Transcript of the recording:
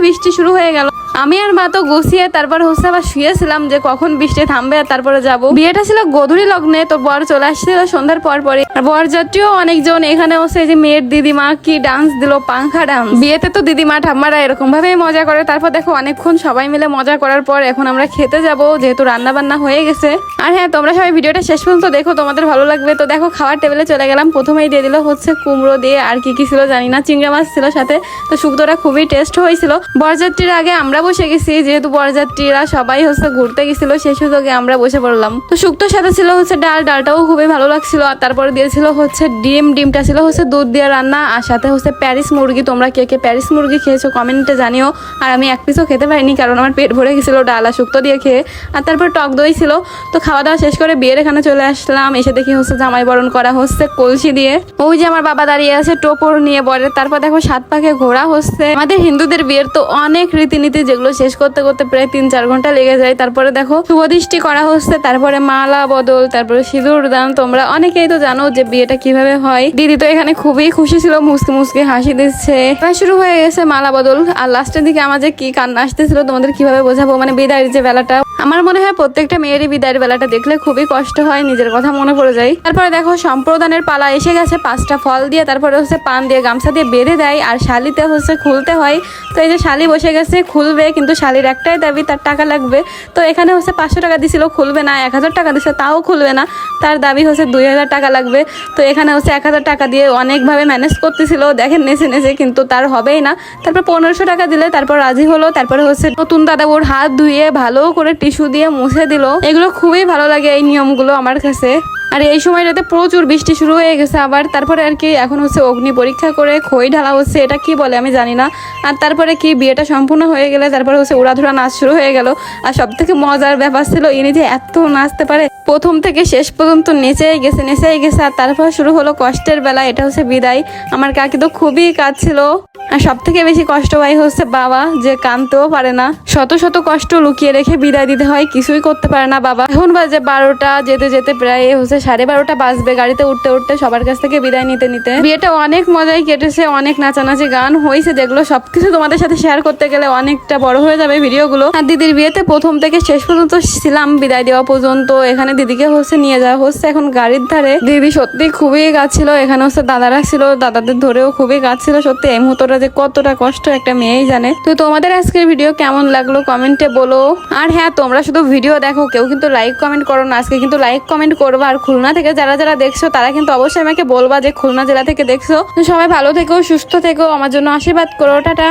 বৃষ্টি শুরু হয়ে গেল। আমি আর মা তো গুছিয়ে তারপর হচ্ছে আবার শুয়েছিলাম যে কখন বৃষ্টি থামবে আর তারপরে যাব। বিয়েটা ছিল গোধূলি লগ্নে, তো বর চলে আসছিল সন্ধ্যার পর পরে। আর বরযাত্রীও অনেকজন এখানে হচ্ছে যে মেয়ের দিদিমা কি ডান্স দিল, পাংখা ডান্স। বিয়েতে তো দিদিমা ঠাম্মারা এরকম ভাবেই মজা করে। তারপর দেখো অনেকক্ষণ সবাই মিলে মজা করার পর এখন আমরা খেতে যাব, যেহেতু রান্না বান্না হয়ে গেছে। আর হ্যাঁ, তোমরা সবাই ভিডিওটা শেষ পর্যন্ত দেখো, তোমাদের ভালো লাগবে। তো দেখো খাওয়ার টেবিলে চলে গেলাম। প্রথমেই দিয়ে দিল হচ্ছে কুমড়ো দিয়ে, আর কি কি ছিল জানি না, চিংড়া মাছ ছিল সাথে। তো শুক্তোটা খুবই টেস্ট হয়েছিল। বরযাত্রীর আগে আমরা বসে গেছি, যেহেতু বরযাত্রীরা সবাই হচ্ছে ঘুরতে গেছিল, সেই সুযোগে আমরা বসে পড়লাম। তো শুক্তোর সাথে ছিল হচ্ছে ডালটাও খুবই ভালো লাগছিল। আর তারপরে দিয়েছিল হচ্ছে ডিমটা ছিল হচ্ছে দুধ দিয়ে রান্না, আর সাথে হচ্ছে প্যারিস মুরগি। তোমরা কে কে প্যারিস মুরগি খেয়েছো কমেন্টে জানিও। আর আমি এক পিসও খেতে পারিনি, কারণ আমার পেট ভরে গেছিল ডাল আর শুক্তো দিয়ে খেয়ে। আর তারপর টক দই ছিল। তো খাওয়া দাওয়া শেষ করে বিয়ের এখানে চলে আসলাম। এসে দেখি হচ্ছে জামাই বরণ করা হচ্ছে কলসি দিয়ে। ওই যে আমার বাবা দাঁড়িয়ে আছে টোপর নিয়ে বরের। তারপর দেখো 7 পাকে ঘোরা হচ্ছে। আমাদের হিন্দুদের বিয়ের তো অনেক রীতিনীতি, যেগুলো শেষ করতে করতে প্রায় 3-4 ঘন্টা লেগে যায়। তারপরে দেখো শুভদৃষ্টি করা হচ্ছে, তারপরে মালা বদল, তারপরে সিঁদুর দান। তোমরা অনেকেই তো জানো যে বিয়েটা কিভাবে হয়। দিদি তো এখানে খুবই খুশি ছিল, মুসকে মুসকে হাসি দিচ্ছে। শুরু হয়ে গেছে মালা বদল। আর লাস্টের দিকে আমাদের কি কান্না আসতেছিল, তোমাদের কিভাবে বোঝাবো, মানে বিদায়ের যে বেলাটা। আমার মনে হয় প্রত্যেকটা মেয়েরই বিদায়ের বেলাটা দেখলে খুবই কষ্ট হয়, নিজের কথা মনে পড়ে যায়। তারপরে দেখো সম্প্রদানের পালা এসে গেছে। 5টা ফল দিয়ে, তারপরে হচ্ছে পান দিয়ে গামছা দিয়ে বেঁধে দেয়। আর শালিতে হচ্ছে খুলতে হয়। তো এই যে শালি বসে গেছে, খুলবে, কিন্তু শালির একটাই দাবি, তার টাকা লাগবে। তো এখানে হচ্ছে 500 টাকা দিছিল, খুলবে না। 1000 টাকা দিছে, তাও খুলবে না। তার দাবি হচ্ছে 2000 টাকা লাগবে। তো এখানে হচ্ছে 1000 টাকা দিয়ে অনেকভাবে ম্যানেজ করতেছিল, দেখেন নেচে নেচে, কিন্তু তার হবেই না। তারপর 1500 টাকা দিলে তারপর রাজি হলো। তারপরে হচ্ছে নতুন দাদা ওর হাত ধুয়ে ভালো করে টিস্যু দিয়ে মুছে দিল। এগুলো খুবই ভালো লাগে, এই নিয়মগুলো আমার কাছে। আর এই সময়টাতে প্রচুর বৃষ্টি শুরু হয়ে গেছে আবার। তারপরে আর কি এখন হচ্ছে অগ্নি পরীক্ষা করে খই ঢালা হচ্ছে, এটা কি বলে আমি জানি না। আর তারপরে কি বিয়েটা সম্পূর্ণ হয়ে গেলে তারপরে হচ্ছে উড়াধুরা নাচ শুরু হয়ে গেল। আর সব থেকে মজার ব্যাপার ছিল ইনি যে এত নাচতে পারে, প্রথম থেকে শেষ পর্যন্ত নেচেই গেছে। আর তারপর শুরু হলো কষ্টের বেলা, এটা হচ্ছে বিদায়। আমার কাকি তো খুবই কাঁদছিল। আর সব থেকে বেশি কষ্ট পাই হচ্ছে বাবা, যে কাঁদতেও পারে না, শত শত কষ্ট লুকিয়ে রেখে বিদায় দিতে হয়, কিছুই করতে পারে না বাবা। এখন বাজে 12টা, যেতে যেতে প্রায় হচ্ছে 12:30 বাজবে, গাড়িতে উঠতে উঠতে সবার কাছ থেকে বিদায় নিতে নিতে। বিয়েটা অনেক মজাই কেটেছে, অনেক নাচানাচি গান হয়েছে, যেগুলো সবকিছু তোমাদের সাথে শেয়ার করতে গেলে অনেকটা বড় হয়ে যাবে ভিডিওগুলো। আর দিদির বিয়েতে প্রথম থেকে শেষ পর্যন্ত ছিলাম, বিদায় দেওয়া পর্যন্ত। এখানে দিদিকে হচ্ছে নিয়ে যাওয়া হচ্ছে এখন গাড়ির ধারে। দিদি সত্যি খুবই কাঁদছিল। এখানে হচ্ছে দাদারা ছিল, দাদাদের ধরেও খুবই কাঁদছিল। সত্যি এই মুহূর্তটা যে কতটা কষ্ট একটা মেয়েই জানে। তো তোমাদের আজকের ভিডিও কেমন লাগলো কমেন্টে বলো। আর হ্যাঁ, তোমরা শুধু ভিডিও দেখো, কেউ কিন্তু লাইক কমেন্ট করো না। আজকে কিন্তু লাইক কমেন্ট করবা। আর খুলনা থেকে যারা যারা দেখছো তারা কিন্তু অবশ্যই আমাকে বলবা যে খুলনা জেলা থেকে দেখছো। সবাই ভালো থেকো, সুস্থ থেকো, আমার জন্য আশীর্বাদ করো। টাটা।